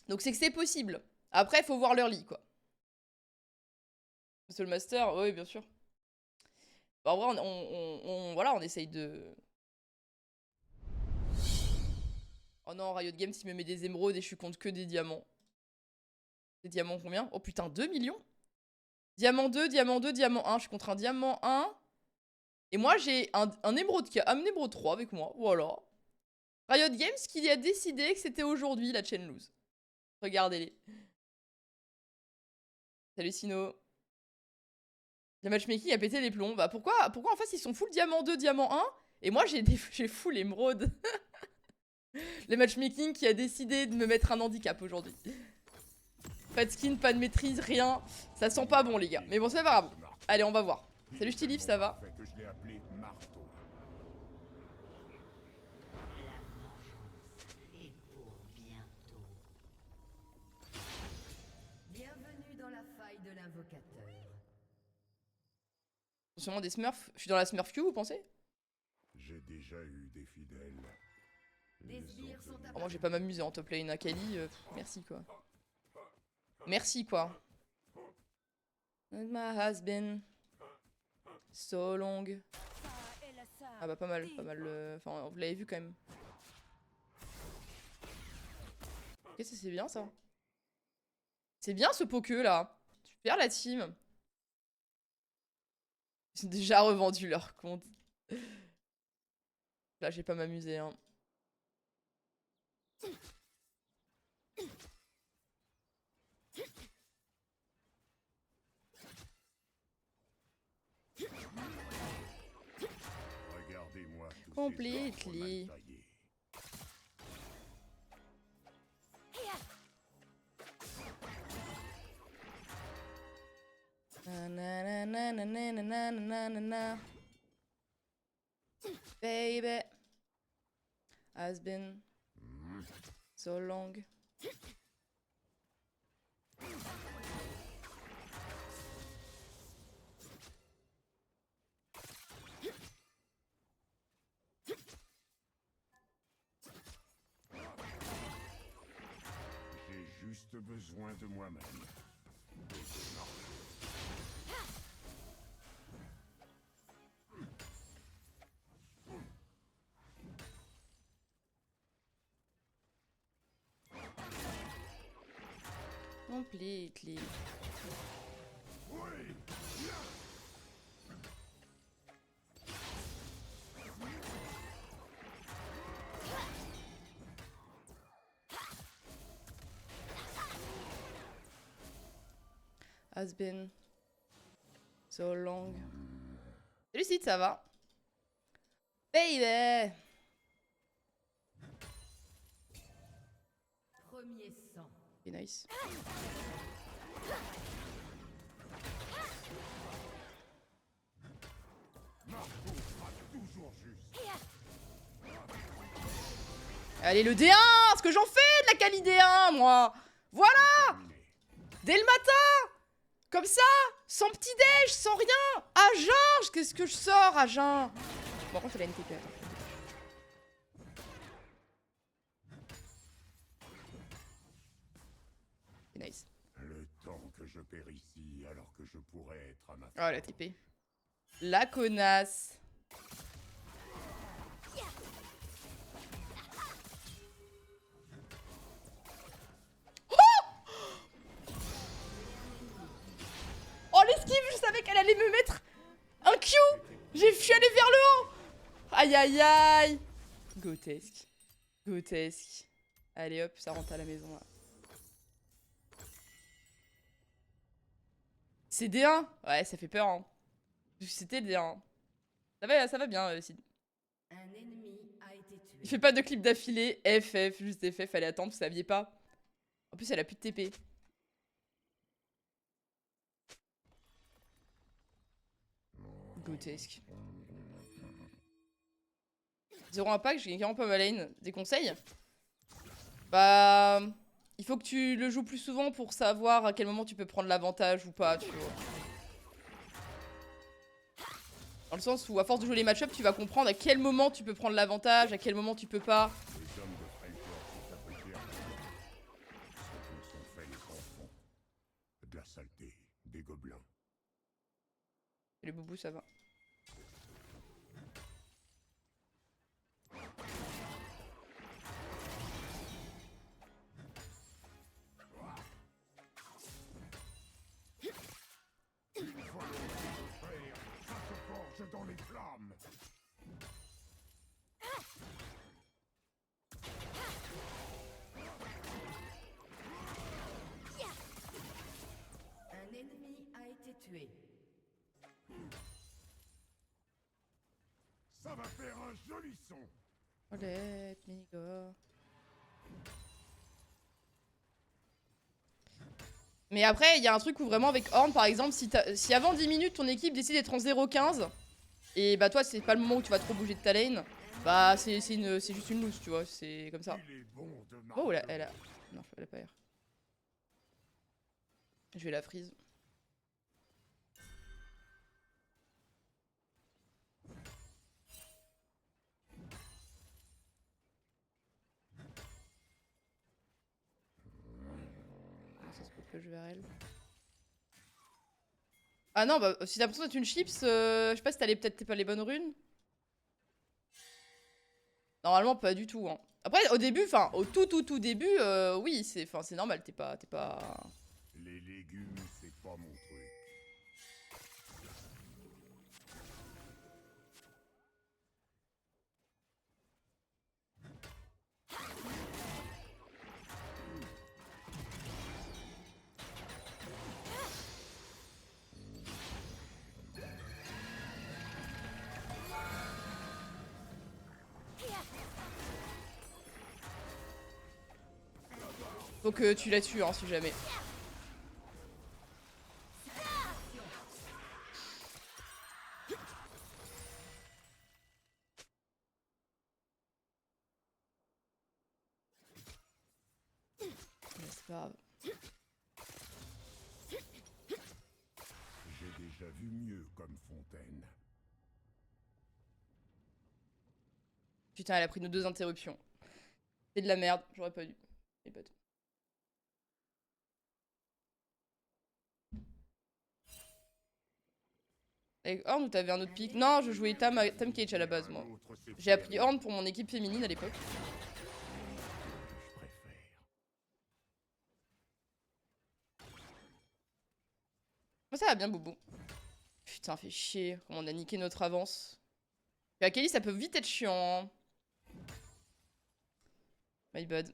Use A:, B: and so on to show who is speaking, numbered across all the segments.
A: Donc c'est que c'est possible. Après, faut voir leur lit, quoi. Seul Master, oui, bien sûr. Bah, en vrai, voilà, on essaye de... Oh non, Riot Games, il me met des émeraudes et je suis contre que des diamants. Des diamants combien? Oh putain, 2 millions? Diamant 2, diamant 2, diamant 1. Je suis contre un diamant 1. Et moi, j'ai un émeraude qui a un émeraude 3 avec moi. Voilà. Riot Games qui a décidé que c'était aujourd'hui la chaîne lose. Regardez-les. Salut Sino. Le matchmaking a pété les plombs. Bah pourquoi en face ils sont full diamant 2, diamant 1 et moi j'ai full émeraude. Le matchmaking qui a décidé de me mettre un handicap aujourd'hui. Pas de skin, pas de maîtrise, rien. Ça sent pas bon les gars. Mais bon c'est pas grave. Allez on va voir. Salut Ch'tilif, ça va?
B: Bienvenue dans la faille de l'invocateur.
A: Sûrement des smurfs. Je suis dans la smurf queue, vous pensez?
C: J'ai déjà eu des fidèles.
B: Des sbires sont
A: Oh, moi j'ai pas m'amuser en top lane Akali. Merci quoi. Merci quoi. My husband. So long. Ah bah pas mal, pas mal. Enfin, vous l'avez vu quand même. Ok, ça c'est bien ça. C'est bien ce poke là. Super la team. Ils ont déjà revendu leur compte. Là, j'ai pas m'amuser. Hein.
C: Regardez-moi tous
A: Completely.
C: ces arbres mal taillés.
A: Na na na na na na na na na na. Baby has been so long.
C: J'ai juste besoin de moi-même.
A: Completely. Has been so long. Salut Sid, ça va? Baby!
B: premier sang.
A: C'est nice. Allez, le D1! Ce que j'en fais de la quali D1, moi! Voilà! Dès le matin! Comme ça! Sans petit-déj, sans rien! À jeun! Qu'est-ce que je sors à jeun? Bon, contre, il a une TP, attends. C'est nice.
C: Le temps que je perds ici alors que je pourrais être à ma
A: Oh, la
C: femme.
A: TP. La connasse. Oh, l'esquive, je savais qu'elle allait me mettre un Q. Je suis allée vers le haut. Aïe, aïe, aïe. Grotesque. Grotesque. Allez, hop, ça rentre à la maison, là. C'est D1. Ouais, ça fait peur, hein. C'était D1. Ça va bien, Sid.
B: Un ennemi a été tué.
A: Il fait pas de clip d'affilée. FF, juste FF, fallait attendre, vous saviez pas. En plus, elle a plus de TP. Grotesque. 0 impact, j'ai carrément pas ma lane. Des conseils? Bah... Il faut que tu le joues plus souvent pour savoir à quel moment tu peux prendre l'avantage ou pas, tu vois. Dans le sens où, à force de jouer les match-up, tu vas comprendre à quel moment tu peux prendre l'avantage, à quel moment tu peux pas.
C: Les hommes de Frankfurt sont fabriqués saletés, des gobelins.
A: Et les boubous, ça va.
C: Ça se forge dans les flammes.
B: Un ennemi a été tué.
C: Ça va faire un joli son.
A: Oh, let me go. Mais après, il y a un truc où vraiment avec Horn, par exemple, si avant 10 minutes ton équipe décide d'être en 0-15, et bah toi c'est pas le moment où tu vas trop bouger de ta lane, bah c'est juste une loose, tu vois, c'est comme ça.
C: Il est bon de
A: Oh,
C: marquer.
A: elle a... Non, elle a pas air. Je vais la freeze. Ça se peut que je vers elle. Ah non, bah si t'as l'impression d'être une chips, je sais pas si t'as peut-être pas les bonnes runes. Normalement pas du tout, hein. Après au début, enfin au tout début, oui c'est normal, t'es pas...
C: Les légumes, c'est pas mon truc.
A: Faut que tu la tues, hein, si jamais. Mais c'est pas grave.
C: J'ai déjà vu mieux comme fontaine.
A: Putain, elle a pris nos 2 interruptions. C'est de la merde, j'aurais pas dû. Les potes. Avec Horn ou t'avais un autre pick? Non, je jouais Tam Cage à la base, moi. J'ai appris Horn pour mon équipe féminine à l'époque.
C: Je préfère.
A: Oh, ça va bien, Boubou. Putain, fait chier. Comment on a niqué notre avance. Et Akali, ça peut vite être chiant. Hein. My bad.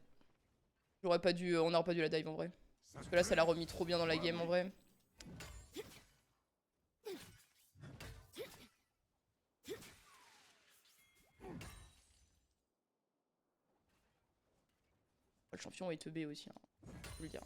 A: J'aurais pas dû... on aurait pas dû la dive en vrai. Parce que là, ça l'a remis trop bien dans la game en vrai. Le champion est teubé aussi, hein. Faut le dire.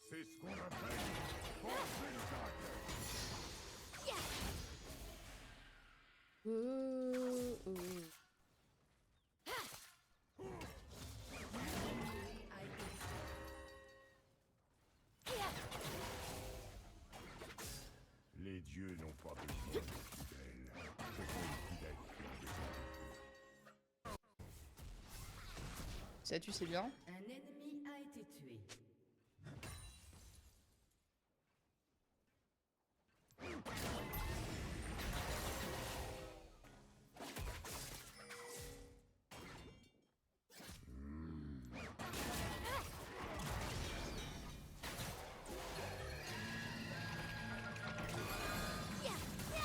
C: C'est ce qu'on appelle forcer le caractère.
B: A été
C: Les dieux n'ont pas besoin de fidèles. Ce sont les fidèles qui ont besoin de
A: Ça tue, c'est bien.
B: un ennemi a été tué.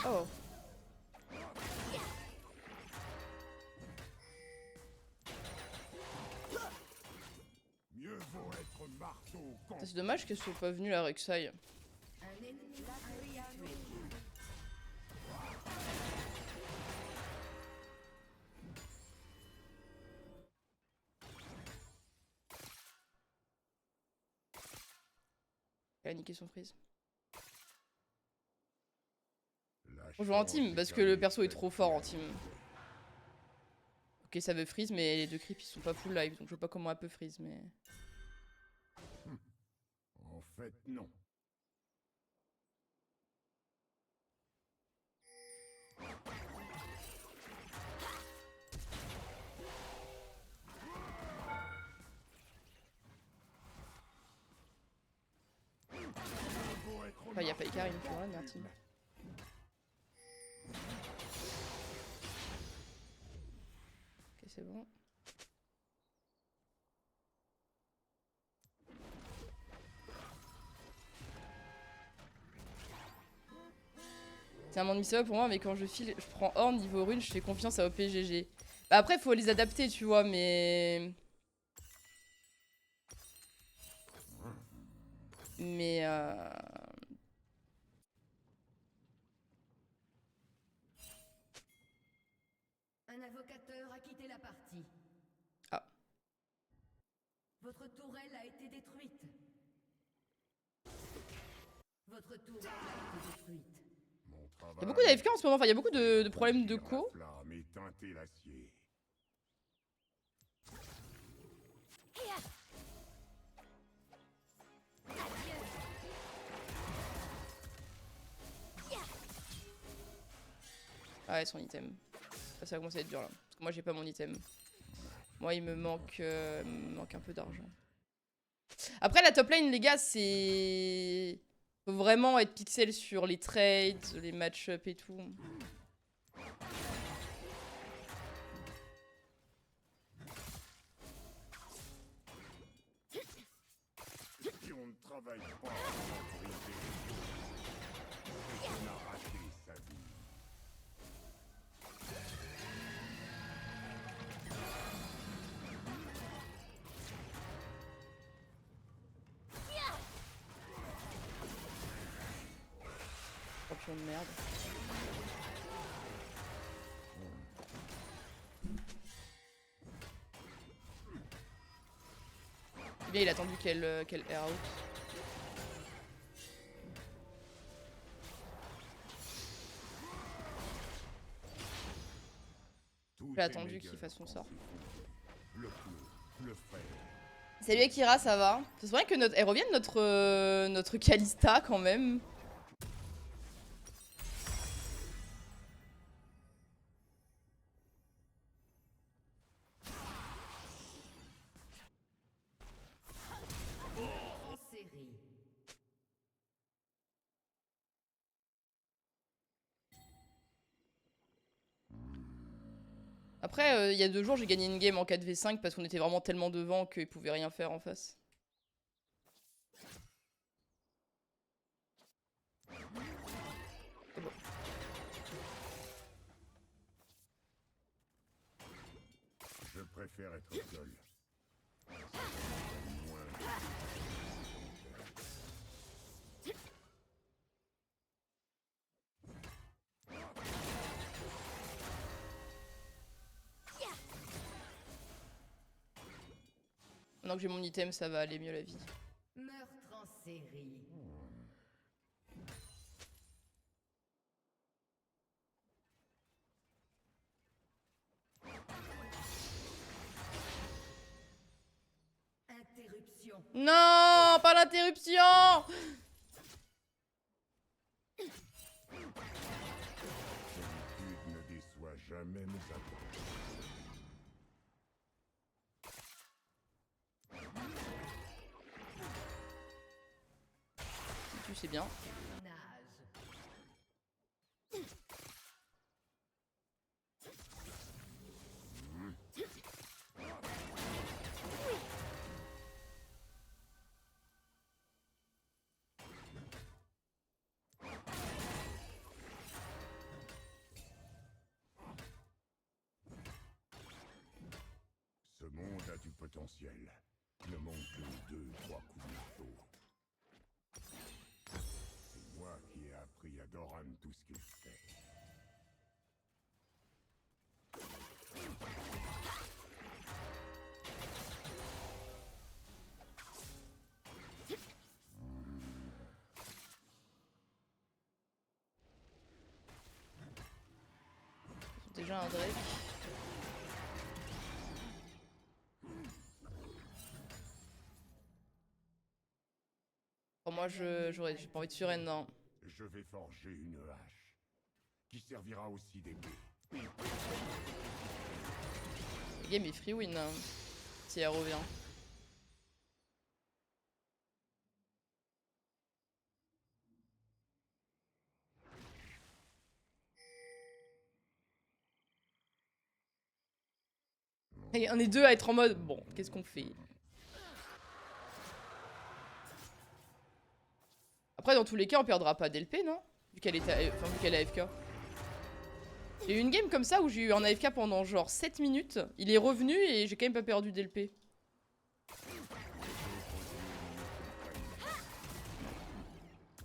A: Oh.
C: Mieux vaut être marteau qu'en
A: C'est dommage qu'elle soit pas venue la Rek'Sai.
B: Un ennemi a été tué.
A: Elle a niqué son freeze.
C: la
A: On joue en
C: chance
A: team
C: est
A: parce
C: un
A: que le perso est
C: effet
A: trop fort en
C: qui
A: team. Ok, ça veut freeze, mais les deux creeps ils sont pas full live, donc je vois pas comment elle peut freeze, mais...
C: En fait, non.
A: Enfin, y a pas Icar, il me faudra, merci. Ok, c'est bon. C'est un monde missable pour moi, mais quand je file, je prends Horn niveau rune, je fais confiance à OPGG. Bah après, faut les adapter, tu vois, mais... Mais...
B: Un invocateur a quitté la partie.
A: Ah.
B: Votre tourelle a été détruite. Votre tourelle a été détruite.
C: Mon
A: Il y a
C: travail.
A: beaucoup d'AFK en ce moment, enfin, il y a beaucoup de problèmes de
C: Conduire
A: co.
C: la flamme et teinter l'acier.
A: Ah ouais, son item. Ça va commencer à être dur là. Parce que moi j'ai pas mon item. Moi il me manque un peu d'argent. Après la top lane les gars c'est... Faut vraiment être pixel sur les trades, les match-up et tout.
C: Si on ne travaille pas en autorité, c'est qu'on a raté sa vie.
A: Champion de merde. Bien il a attendu qu'elle air out.
C: Tout
A: J'ai
C: est
A: attendu
C: médiocre
A: qu'il fasse son
C: quand
A: sort.
C: c'est fou. Le pleu, le fer.
A: Salut Akira, ça va? C'est vrai que elle revient de notre Kalista quand même.
B: En série.
A: Après, il y a 2 jours, j'ai gagné une game en 4v5 parce qu'on était vraiment tellement devant qu'ils pouvaient rien faire en face.
C: Je préfère être seul. Ça me donne moins de
A: Maintenant que j'ai mon item, ça va aller mieux la vie.
B: Meurtre en série. Interruption.
A: Non, pas l'interruption!
C: solitude ne déçoit jamais mes attentes.
A: Tu sais bien.
B: Nage.
C: Ce monde a du potentiel. Il ne manque que 2-3 coups de marteau. C'est moi qui ai appris à Doran tout ce qu'il fait.
A: Déjà un Drake. moi j'ai pas envie de surrender. Non.
C: Je vais forger une hache qui servira aussi d'épée.
A: Le game est free win hein, si elle revient. Et on est deux à être en mode bon, qu'est-ce qu'on fait? Après, dans tous les cas, on perdra pas d'LP, non? Vu qu'elle était, enfin, vu qu'elle est AFK. J'ai eu une game comme ça où j'ai eu un AFK pendant genre 7 minutes. Il est revenu et j'ai quand même pas perdu d'LP.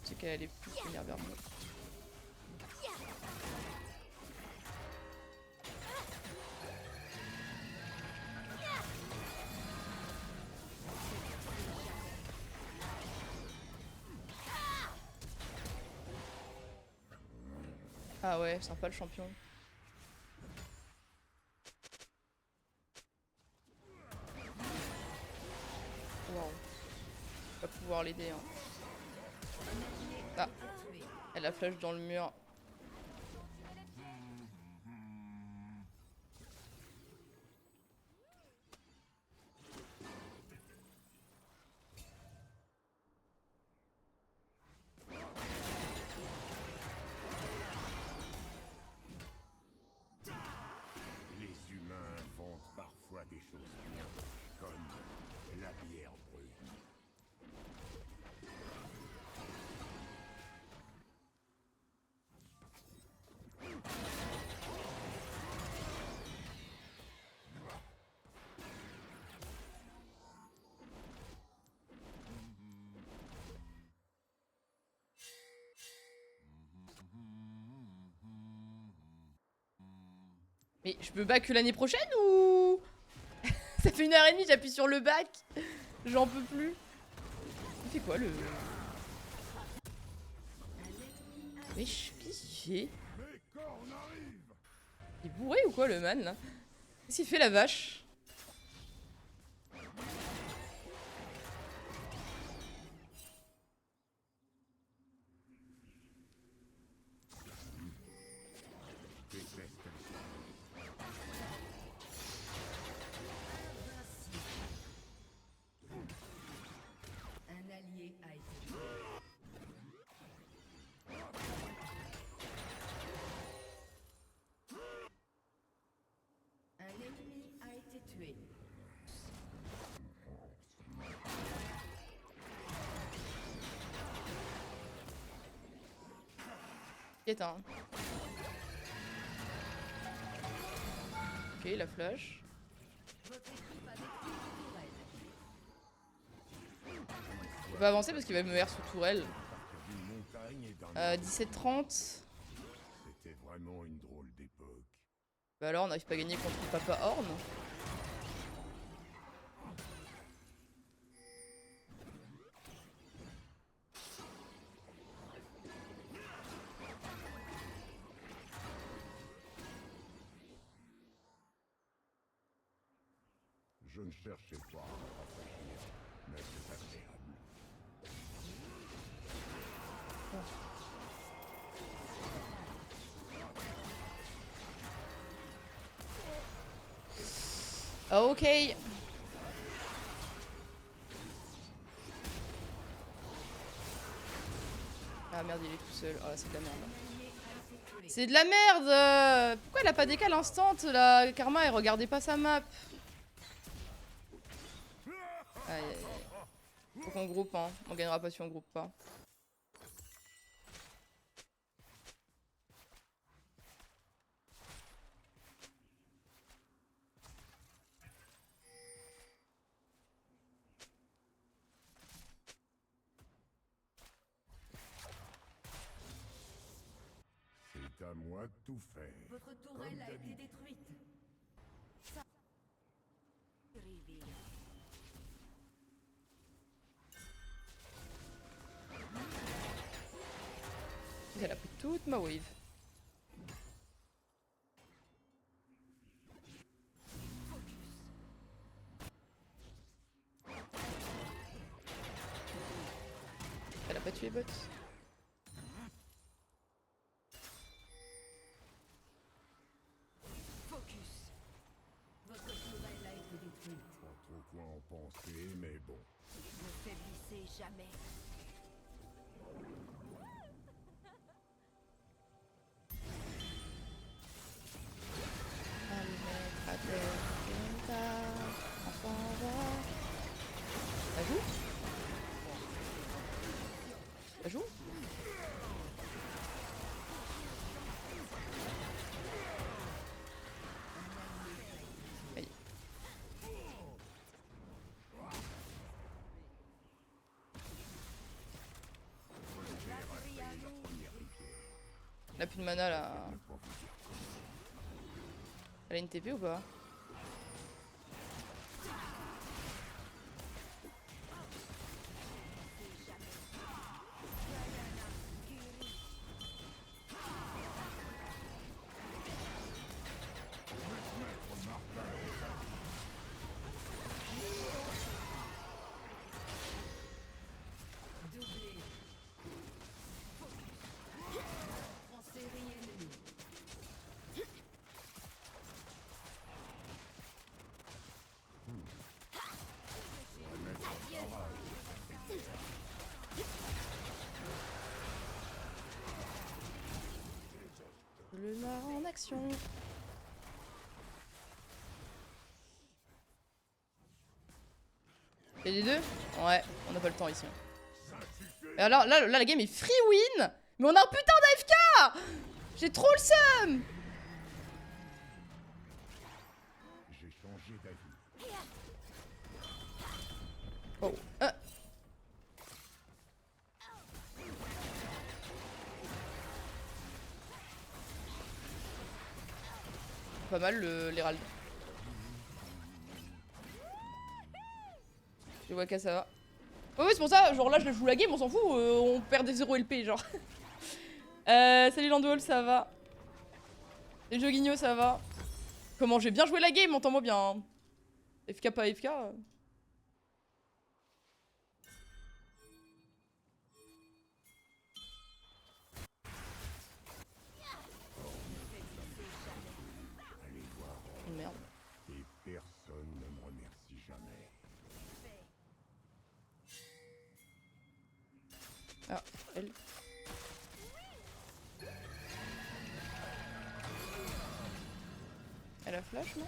A: C'est qu'elle allait plus venir vers moi. Ah ouais, sympa le champion. Wow. Je vais pas pouvoir l'aider. Hein. Ah, elle a flash dans le mur.
C: Les humains inventent parfois des choses bien, comme la bière brune.
A: Mais je peux back que l'année prochaine ou... Ça fait 1h30, j'appuie sur le back. J'en peux plus. Il fait quoi le... Wesh, qu'est-ce qu'il fait?
C: Mes cornes arrivent!
A: Il est bourré ou quoi le man là? Qu'est-ce qu'il fait la vache?
B: Un allié a été tué. Un ennemi a été tué.
A: Quête, hein. Ok, la flash.
B: Votre équipe a détruit une tourelle.
A: Je peux pas avancer parce qu'il va me mettre sous tourelle.
C: D'une montagne et d'un
A: 17-30.
C: C'était vraiment une drôle d'époque.
A: Bah alors, on n'arrive pas à gagner contre Papa Horn.
C: Je ne cherchais pas à me rafraîchir, mais c'est agréable.
A: Ok. Ah merde, il est tout seul. Ah, c'est de la merde. C'est de la merde. Pourquoi elle a pas décalé instant la Karma et regardez pas sa map. Aïe aïe aïe. Faut qu'on groupe, hein. On gagnera pas si on groupe pas.
C: C'est à moi de tout faire.
B: Votre tourelle a été détruite.
A: Elle a pris toute ma wave. Elle tuer bot.
B: Focus. Votre tourelle a été détruite.
C: Pas trop quoi en penser, mais bon.
B: Ne faiblissez jamais.
A: À le mettre à terre, comme ça. Enfin, va. Ça joue? Ça joue? Aïe. Elle a plus de mana là. Elle a une TP ou pas?
B: Doublé. Focus. En série ennemie.
A: Le nord en action. Et les deux? Ouais, on n'a pas le temps ici. Et alors là, la game est free win. Mais on a un putain d'AFK. J'ai trop le seum.
C: J'ai changé d'avis.
A: Oh. Pas mal l'Hérald. Je vois que ça va. Ouais, ouais, c'est pour ça, genre là je joue la game, on s'en fout, on perd des 0 LP, genre. Salut Landwall, ça va. Salut Joguigno, ça va. Comment j'ai bien joué la game, entends-moi bien. Hein. FK pas FK. Oh, merde.
C: Et personne ne me remercie jamais.
A: Ah, elle. Elle a flash, non?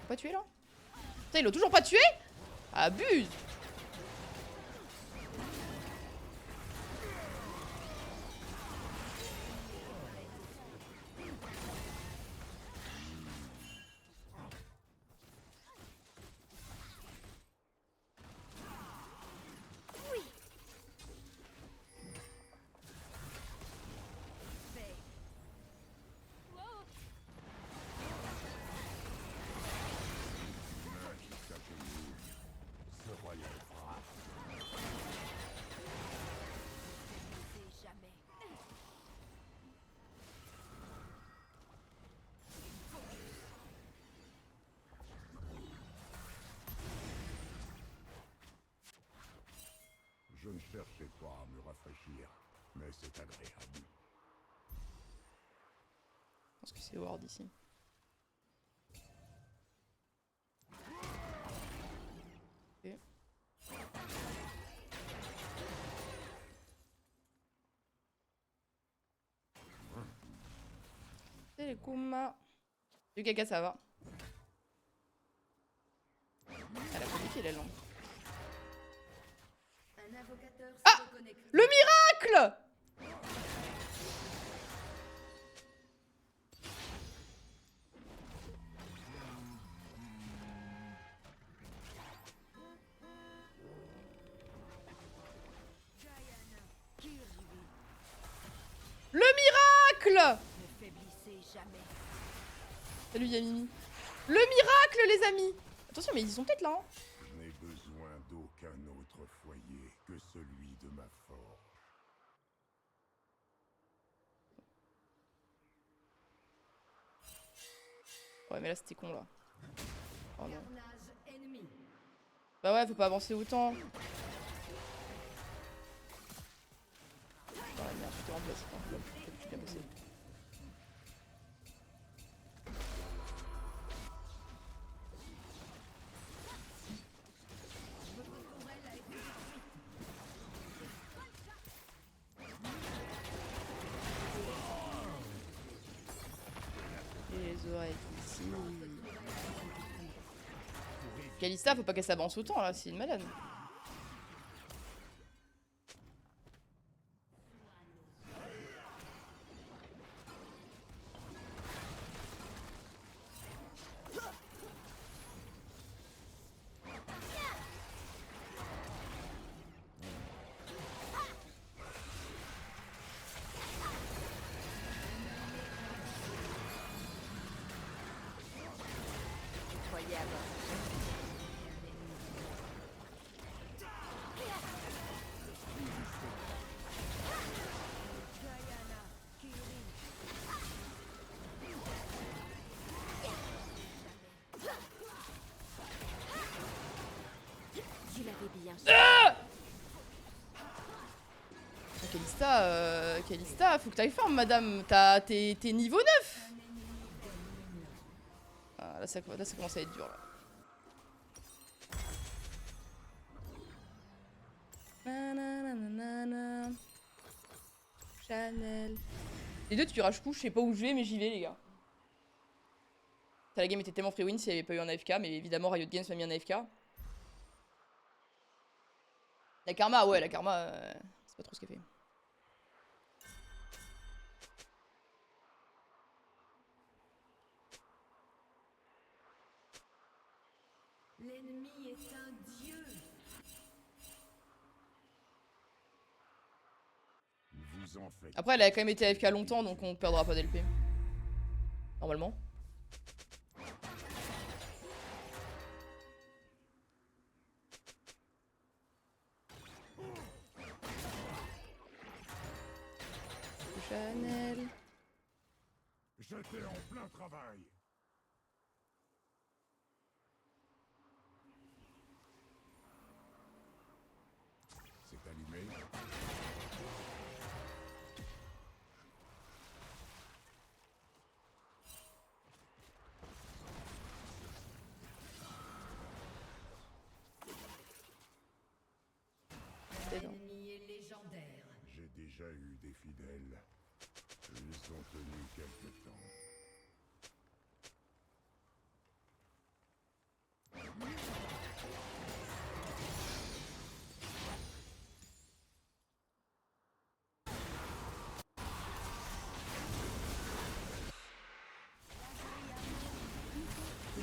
A: Pas tué là? Putain, ils l'ont toujours pas tué? Abuse!
C: Ce royal frappe.
B: C'est jamais.
C: Je ne cherchais pas à me rafraîchir, mais c'est agréable.
A: Je pense que c'est Ward ici. Ok. C'est les Kuma. Du caca, ça va. Elle a pas piqué la langue.
B: Un invocateur se
A: Ah!
B: reconnecte.
A: Le miracle!
B: Diana. Kirby.
A: Le miracle!
B: Ne faiblissez jamais.
A: Salut Yamimi. Le miracle, les amis! Attention, mais ils sont peut-être là, hein.
C: Je n'ai besoin d'aucun autre foyer que celui de ma force.
A: Ouais, mais là, c'était con, là. Oh non.
B: Carnage ennemi.
A: Bah ouais, faut pas avancer autant. Oh la merde, j'étais en place. Je suis bien passé. Les oreilles ici. Kalista, faut pas qu'elle s'avance autant là, c'est une malade.
B: Tu l'avais bien su.
A: Kalista, faut que t'ailles forme, madame. T'es niveau 9. Ah, là, ça commence à être dur, là. Nananana. Chanel. Les deux, tu rages coup, je sais pas où je vais, mais j'y vais, les gars. La game était tellement free win s'il n'y avait pas eu un AFK, mais évidemment, Riot Games m'a mis un AFK. La Karma, ouais, la Karma, c'est pas trop ce qu'elle fait.
B: L'ennemi est un dieu.
C: Vous en faites.
A: Après, elle a quand même été AFK longtemps, donc on perdra pas d'LP. Normalement. Chanel.
C: J'étais en plein travail. C'est allumé.
B: L'ennemi est légendaire.
C: J'ai déjà eu des fidèles. Ils ont tenu quelque temps.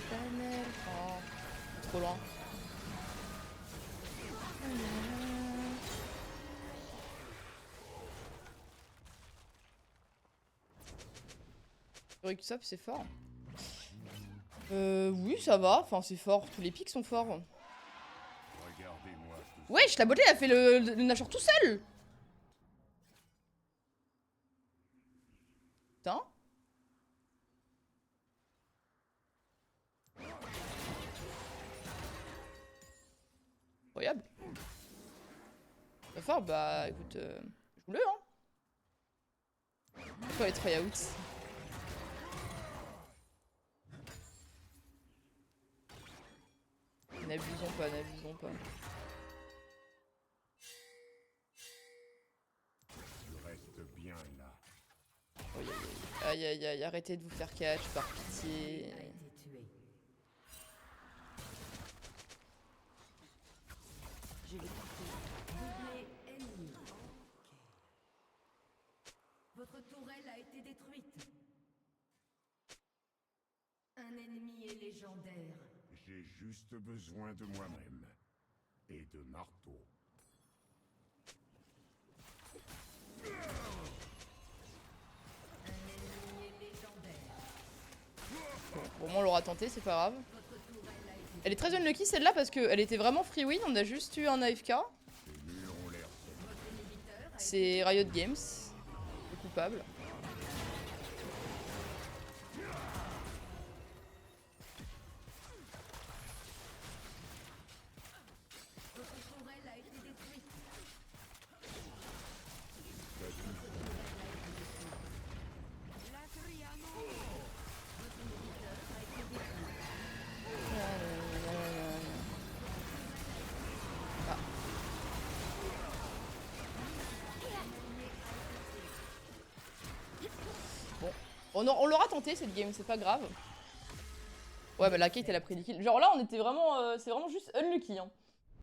A: Chanel. Oh, trop loin. Ricksop, c'est fort. Oui, ça va. Enfin, c'est fort. Tous les pics sont forts.
C: Regardez-moi tout
A: Wesh, la beauté, elle a fait le nageur tout seul. Putain. Incroyable. Pas fort, bah écoute, joue-le, hein. Pourquoi les tryouts? N'abusons pas, n'abusons pas.
C: Tu restes bien là.
A: Aïe aïe aïe, arrêtez de vous faire catch par pitié.
B: A été tué. Je l'ai coupé. Doublé ennemi. Votre tourelle a été détruite. Un ennemi est légendaire.
C: J'ai juste besoin de moi-même. Et de marteau.
B: Un ennemi est légendaire.
A: Bon, moi on l'aura tenté, c'est pas grave. Elle est très unlucky celle-là parce qu'elle était vraiment free win, on a juste eu un AFK.
C: Les murs ont l'air solides.
A: C'est Riot Games, le coupable. On l'aura tenté cette game, c'est pas grave. Ouais, bah la Kate elle a pris des kills. Genre là, on était vraiment. C'est vraiment juste unlucky. Hein.